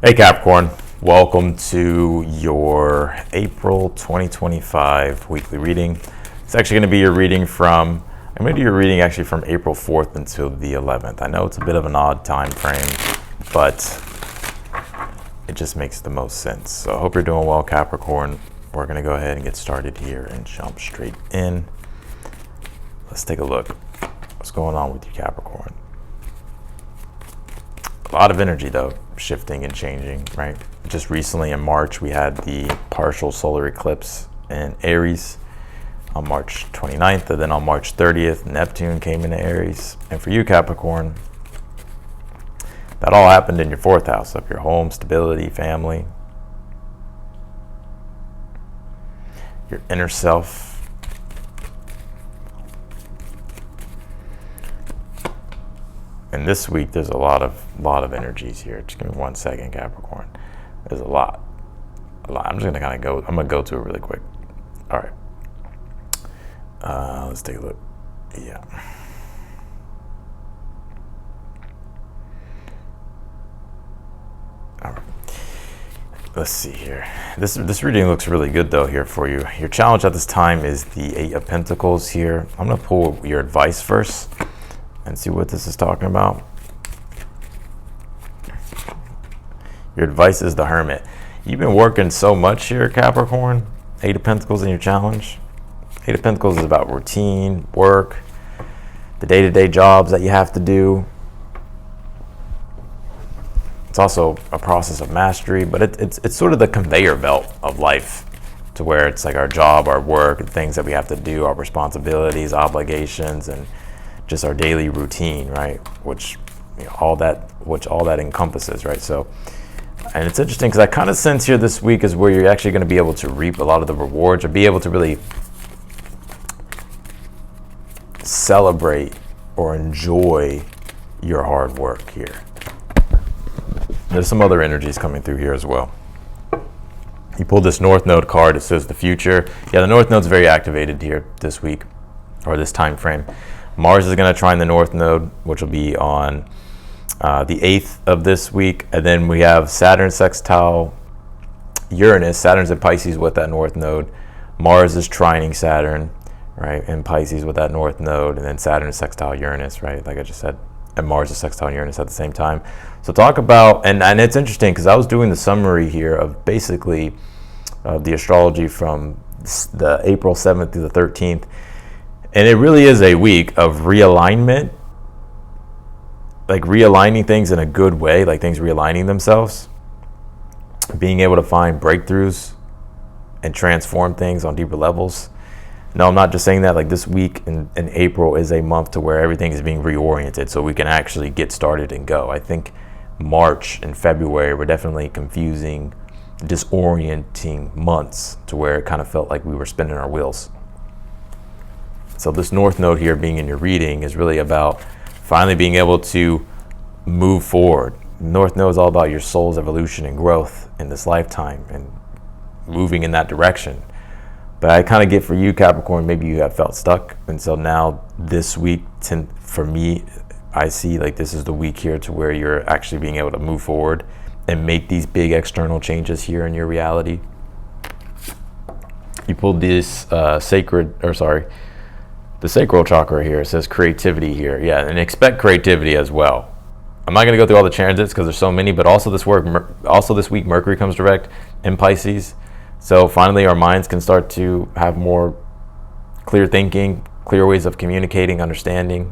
Hey Capricorn, welcome to your April 2025 weekly reading. It's actually going to be your reading I'm going to do your reading actually from April 4th until the 11th. I know it's a bit of an odd time frame, but it just makes the most sense. So I hope you're doing well, Capricorn. We're going to go ahead and get started here and jump straight in. Let's take a look. What's going on with you, Capricorn? A lot of energy though, shifting and changing, right? Just recently in March, we had the partial solar eclipse in Aries on March 29th, and then on March 30th, Neptune came into Aries. And for you, Capricorn, that all happened in your 4th house of your home, stability, family, your inner self. And this week, there's a lot of energies here. Just give me 1 second, Capricorn. There's a lot. I'm just gonna go to it really quick. All right. Let's take a look. Yeah. All right. Let's see here. This reading looks really good though here for you. Your challenge at this time is the 8 of Pentacles here. I'm gonna pull your advice first and see what this is talking about. Your advice is the Hermit. You've been working so much here, Capricorn. 8 of Pentacles in your challenge. 8 of Pentacles is about routine, work, the day-to-day jobs that you have to do. It's also a process of mastery, but it's sort of the conveyor belt of life, to where it's like our job, our work, the things that we have to do, our responsibilities, obligations, and just our daily routine, right? Which all that encompasses, right? So, and it's interesting because I kind of sense here this week is where you're actually going to be able to reap a lot of the rewards, or be able to really celebrate or enjoy your hard work here. There's some other energies coming through here as well. You pulled this North Node card. It says the future. Yeah, the North Node's very activated here this week, or this time frame. Mars is going to trine the North Node, which will be on the 8th of this week. And then we have Saturn sextile Uranus. Saturn's in Pisces with that North Node. Mars is trining Saturn, right, in Pisces with that North Node. And then Saturn is sextile Uranus, right, like I just said. And Mars is sextile Uranus at the same time. So talk about, and it's interesting because I was doing the summary here of basically the astrology from the April 7th through the 13th. And it really is a week of realignment, like realigning things in a good way, like things realigning themselves, being able to find breakthroughs and transform things on deeper levels. No, I'm not just saying that. Like this week in April is a month to where everything is being reoriented so we can actually get started and go. I think March and February were definitely confusing, disorienting months to where it kind of felt like we were spinning our wheels. So this North Node here being in your reading is really about finally being able to move forward. North Node is all about your soul's evolution and growth in this lifetime and moving in that direction. But I kind of get for you, Capricorn, maybe you have felt stuck. And so now this week, for me, I see like this is the week here to where you're actually being able to move forward and make these big external changes here in your reality. You pulled this the sacral chakra here. It says creativity here. Yeah, and expect creativity as well. I'm not going to go through all the transits because there's so many, but also this week, Mercury comes direct in Pisces. So finally, our minds can start to have more clear thinking, clear ways of communicating, understanding.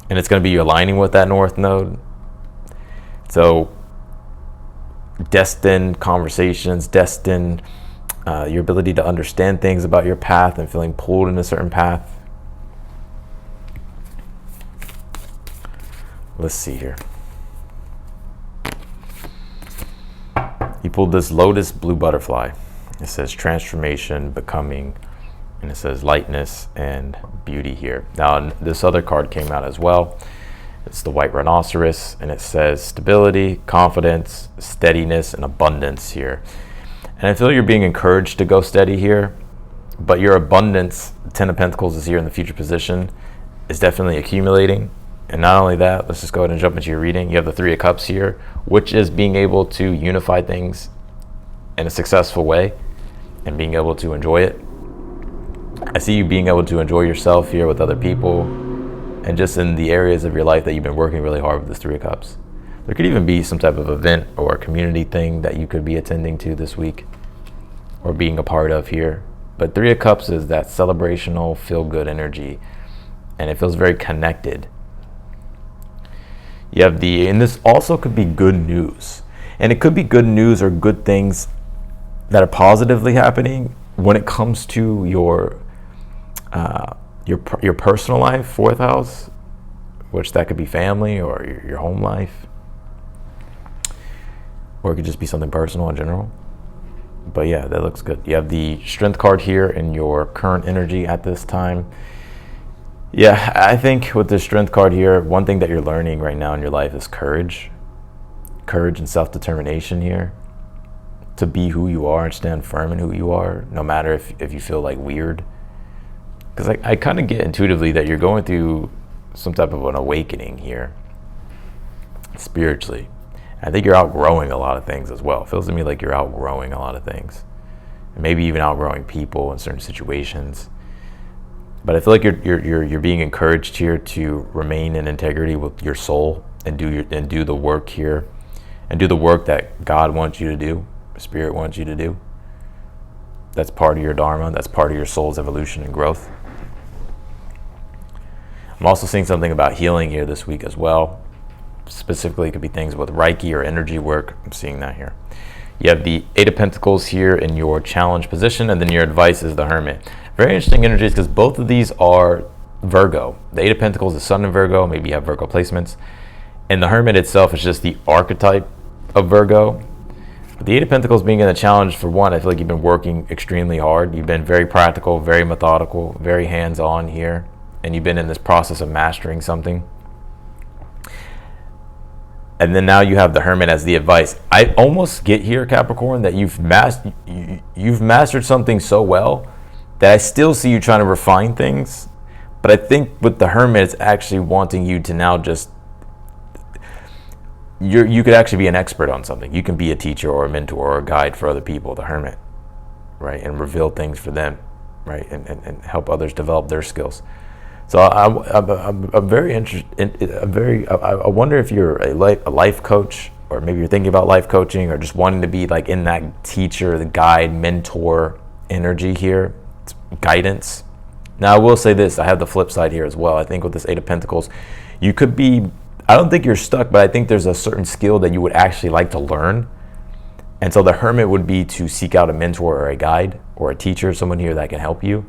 And it's going to be aligning with that North Node. So destined conversations, your ability to understand things about your path and feeling pulled in a certain path. Let's see here. You pulled this Lotus blue butterfly. It says transformation, becoming, and it says lightness and beauty here. Now this other card came out as well. It's the white rhinoceros, and it says stability, confidence, steadiness, and abundance here. And I feel you're being encouraged to go steady here, but your abundance, 10 of Pentacles is here in the future position, is definitely accumulating. And not only that, let's just go ahead and jump into your reading. You have the Three of Cups here, which is being able to unify things in a successful way and being able to enjoy it. I see you being able to enjoy yourself here with other people and just in the areas of your life that you've been working really hard with this Three of Cups. There could even be some type of event or a community thing that you could be attending to this week or being a part of here. But Three of Cups is that celebrational, feel-good energy, and it feels very connected. You have and this also could be good news. And it could be good news or good things that are positively happening when it comes to your personal life, fourth house, which that could be family or your home life. Or it could just be something personal in general. But yeah, that looks good. You have the Strength card here in your current energy at this time. Yeah, I think with the Strength card here, one thing that you're learning right now in your life is courage. Courage and self-determination here. To be who you are and stand firm in who you are, no matter if you feel like weird. Because I kind of get intuitively that you're going through some type of an awakening here, spiritually. I think you're outgrowing a lot of things as well. It feels to me like you're outgrowing a lot of things. And maybe even outgrowing people in certain situations. But I feel like you're being encouraged here to remain in integrity with your soul and do the work here. And do the work that God wants you to do, Spirit wants you to do. That's part of your dharma. That's part of your soul's evolution and growth. I'm also seeing something about healing here this week as well. Specifically, it could be things with Reiki or energy work. I'm seeing that here. You have the Eight of Pentacles here in your challenge position, and then your advice is the Hermit. Very interesting energies because both of these are Virgo. The Eight of Pentacles is Sun in Virgo. Maybe you have Virgo placements. And the Hermit itself is just the archetype of Virgo. But the Eight of Pentacles being in the challenge, for one, I feel like you've been working extremely hard. You've been very practical, very methodical, very hands-on here. And you've been in this process of mastering something. And then now you have the Hermit as the advice. I almost get here, Capricorn, that you've mastered something so well that I still see you trying to refine things. But I think with the Hermit, it's actually wanting you to now just... You could actually be an expert on something. You can be a teacher or a mentor or a guide for other people, the Hermit, right? And reveal things for them, right? And help others develop their skills. So I'm very interested. I wonder if you're a life coach, or maybe you're thinking about life coaching, or just wanting to be like in that teacher, the guide, mentor energy here, guidance. Now I will say this: I have the flip side here as well. I think with this Eight of Pentacles, you could be. I don't think you're stuck, but I think there's a certain skill that you would actually like to learn. And so the Hermit would be to seek out a mentor or a guide or a teacher, someone here that can help you.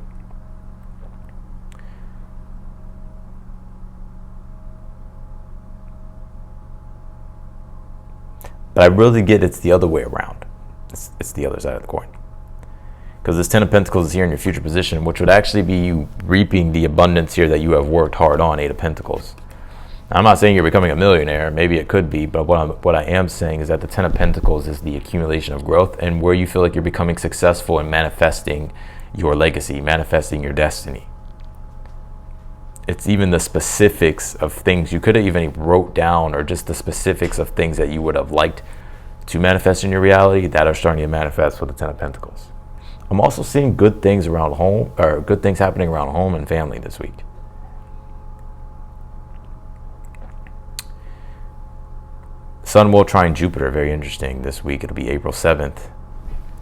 But I really get it's the other way around. It's the other side of the coin. Because this Ten of Pentacles is here in your future position, which would actually be you reaping the abundance here that you have worked hard on, Eight of Pentacles. Now, I'm not saying you're becoming a millionaire. Maybe it could be. But what I am saying is that the Ten of Pentacles is the accumulation of growth and where you feel like you're becoming successful in manifesting your legacy, manifesting your destiny. It's even the specifics of things you could have even wrote down, or just the specifics of things that you would have liked to manifest in your reality that are starting to manifest with the Ten of Pentacles. I'm also seeing good things around home, or good things happening around home and family this week. Sun will trine Jupiter, very interesting this week. It'll be April 6th.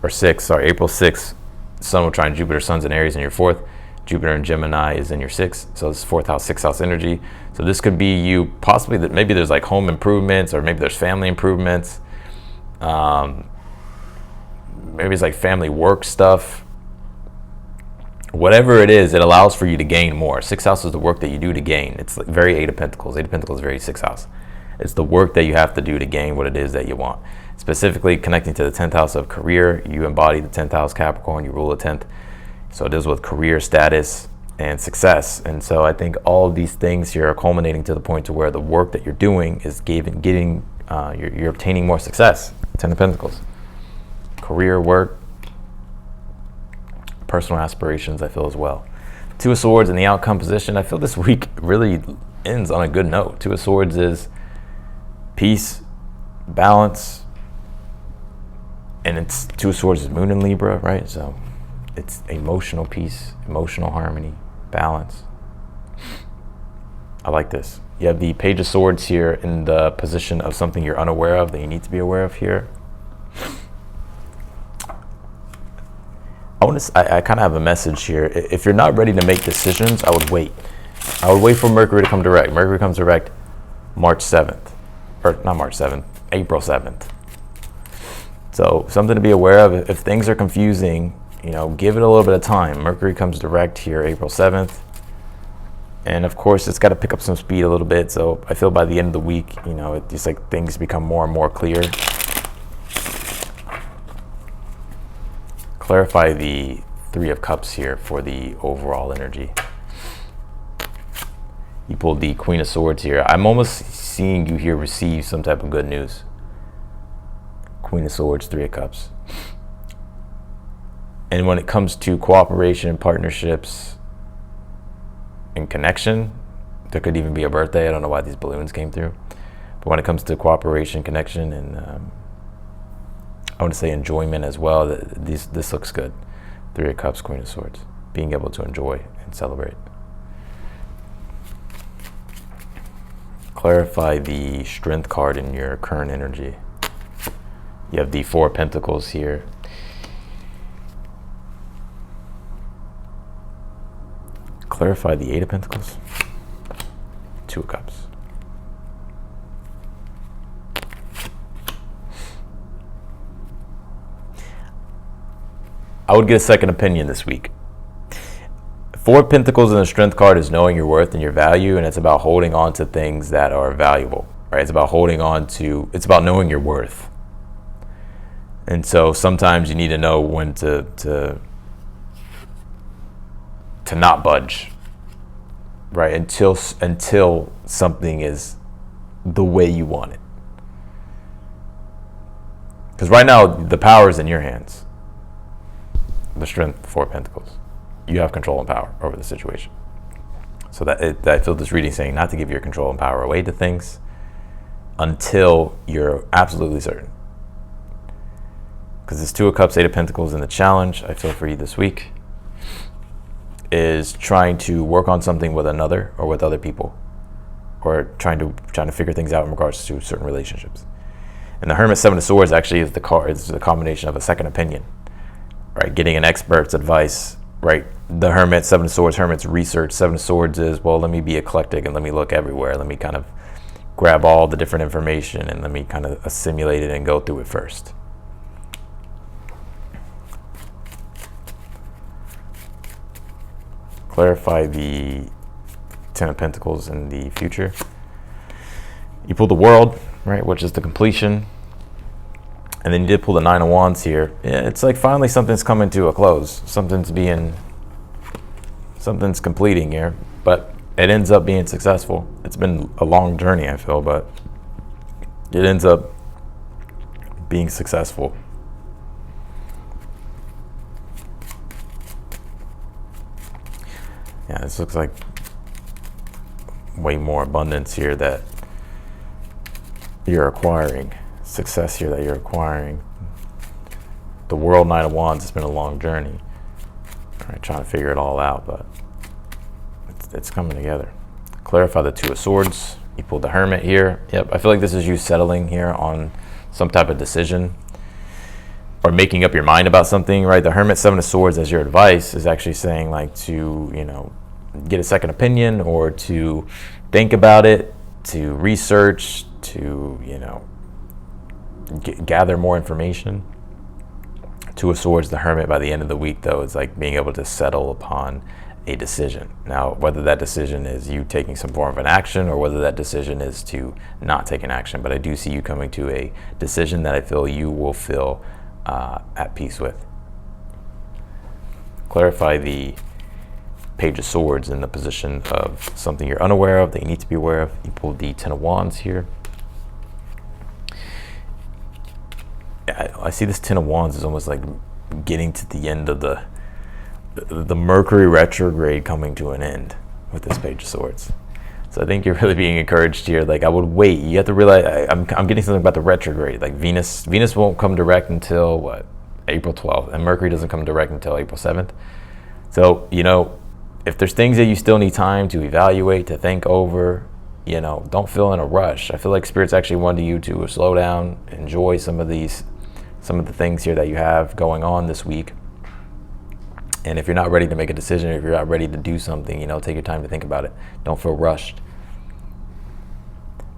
April 6th. Sun will trine Jupiter. Sun's in Aries in your fourth. Jupiter in Gemini is in your sixth. So it's fourth house, sixth house energy. So this could be you possibly, that maybe there's like home improvements, or maybe there's family improvements. Maybe it's like family work stuff. Whatever it is, it allows for you to gain more. Sixth house is the work that you do to gain. It's like very Eight of Pentacles. Eight of Pentacles is very sixth house. It's the work that you have to do to gain what it is that you want. Specifically connecting to the 10th house of career, you embody the 10th house, Capricorn, you rule the 10th. So it deals with career status and success. And so I think all of these things here are culminating to the point to where the work that you're doing is you're obtaining more success. 10 of Pentacles. Career, work, personal aspirations, I feel as well. Two of Swords in the outcome position. I feel this week really ends on a good note. Two of Swords is peace, balance, and it's Two of Swords is Moon in Libra, right? So it's emotional peace, emotional harmony, balance. I like this. You have the Page of Swords here in the position of something you're unaware of that you need to be aware of here. I kind of have a message here. If you're not ready to make decisions, I would wait. I would wait for Mercury to come direct. Mercury comes direct March 7th. Or not March 7th, April 7th. So something to be aware of. If things are confusing, you know, give it a little bit of time. Mercury comes direct here April 7th. And of course, it's got to pick up some speed a little bit. So I feel by the end of the week, you know, it's just like things become more and more clear. Clarify the Three of Cups here for the overall energy. You pulled the Queen of Swords here. I'm almost seeing you here receive some type of good news. Queen of Swords, Three of Cups. And when it comes to cooperation, partnerships, and connection, there could even be a birthday. I don't know why these balloons came through. But when it comes to cooperation, connection, and I want to say enjoyment as well, this looks good. Three of Cups, Queen of Swords. Being able to enjoy and celebrate. Clarify the Strength card in your current energy. You have the Four of Pentacles here. Clarify the Eight of Pentacles. Two of Cups. I would get a second opinion this week. Four of Pentacles in the Strength card is knowing your worth and your value, and it's about holding on to things that are valuable, right? It's about holding on to, it's about knowing your worth. And so sometimes you need to know when to not budge, right? Until something is the way you want it. Because right now, the power is in your hands. The Strength, Four of Pentacles. You have control and power over the situation. So I feel this reading saying not to give your control and power away to things until you're absolutely certain. Because this Two of Cups, Eight of Pentacles, and the challenge I feel for you this week is trying to work on something with another or with other people, or trying to figure things out in regards to certain relationships. And the Hermit, Seven of Swords, actually is the combination of a second opinion. Right, getting an expert's advice, right? The Hermit, Seven of Swords, Hermit's research. Seven of Swords is, well, let me be eclectic and let me look everywhere. Let me kind of grab all the different information and let me kind of assimilate it and go through it first. Clarify the Ten of Pentacles in the future. You pulled the World, right, which is the completion. And then you did pull the Nine of Wands here. Yeah, it's like finally something's coming to a close. Something's completing here, but it ends up being successful. It's been a long journey, I feel, but it ends up being successful. Yeah, this looks like way more abundance here that you're acquiring. Success here that you're acquiring. The World, Nine of Wands, has been a long journey. All right, trying to figure it all out, but it's coming together. Clarify the Two of Swords. You pulled the Hermit here. Yep, I feel like this is you settling here on some type of decision or making up your mind about something, right? The Hermit, Seven of Swords, as your advice, is actually saying like to, you know, get a second opinion or to think about it, to research, to, you know, gather more information. Two of Swords, the Hermit, by the end of the week, though, is like being able to settle upon a decision. Now, whether that decision is you taking some form of an action or whether that decision is to not take an action, but I do see you coming to a decision that I feel you will feel at peace with. Clarify the Page of Swords in the position of something you're unaware of that you need to be aware of. You pulled the Ten of Wands here. I see this Ten of Wands is almost like getting to the end of the Mercury retrograde coming to an end with this Page of Swords. So I think you're really being encouraged here. Like, I would wait. You have to realize, I'm getting something about the retrograde. Like Venus won't come direct until what? April 12th. And Mercury doesn't come direct until April 7th. So, you know, if there's things that you still need time to evaluate, to think over, you know, don't feel in a rush. I feel like Spirit's actually wanted you to slow down, enjoy some of the things here that you have going on this week. And if you're not ready to make a decision, if you're not ready to do something, you know, take your time to think about it. Don't feel rushed.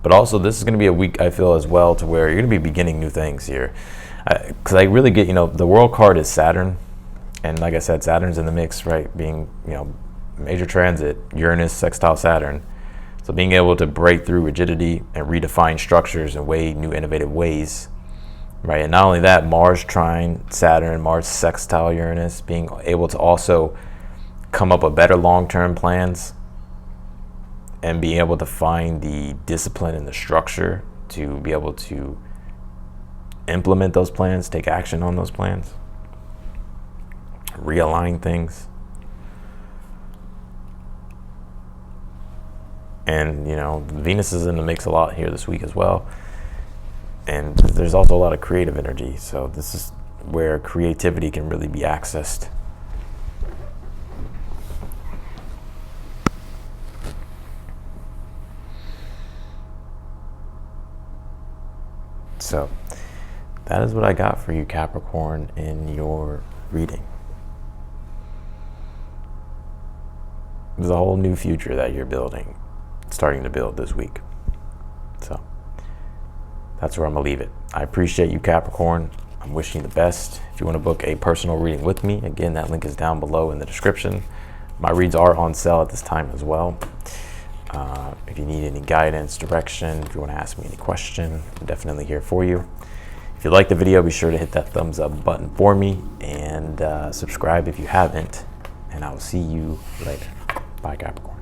But also, this is going to be a week, I feel, as well, to where you're going to be beginning new things here. Because I really get, you know, the world card is Saturn. And like I said, Saturn's in the mix, right? Being, you know, major transit, Uranus, sextile Saturn. So being able to break through rigidity and redefine structures in new innovative ways, right? And not only that, Mars trine Saturn, Mars sextile Uranus, being able to also come up with better long-term plans and being able to find the discipline and the structure to be able to implement those plans, take action on those plans, realign things. And, you know, Venus is in the mix a lot here this week as well. And there's also a lot of creative energy. So this is where creativity can really be accessed. So that is what I got for you, Capricorn, in your reading. There's a whole new future that you're starting to build this week. So that's where I'm gonna leave it. I appreciate you, Capricorn. I'm wishing you the best. If you want to book a personal reading with me, again, that link is down below in the description. My reads are on sale at this time as well. If you need any guidance, direction, if you want to ask me any question, I'm definitely here for you. If you like the video, be sure to hit that thumbs up button for me, and subscribe if you haven't, and I will see you later. Bye, Capricorn.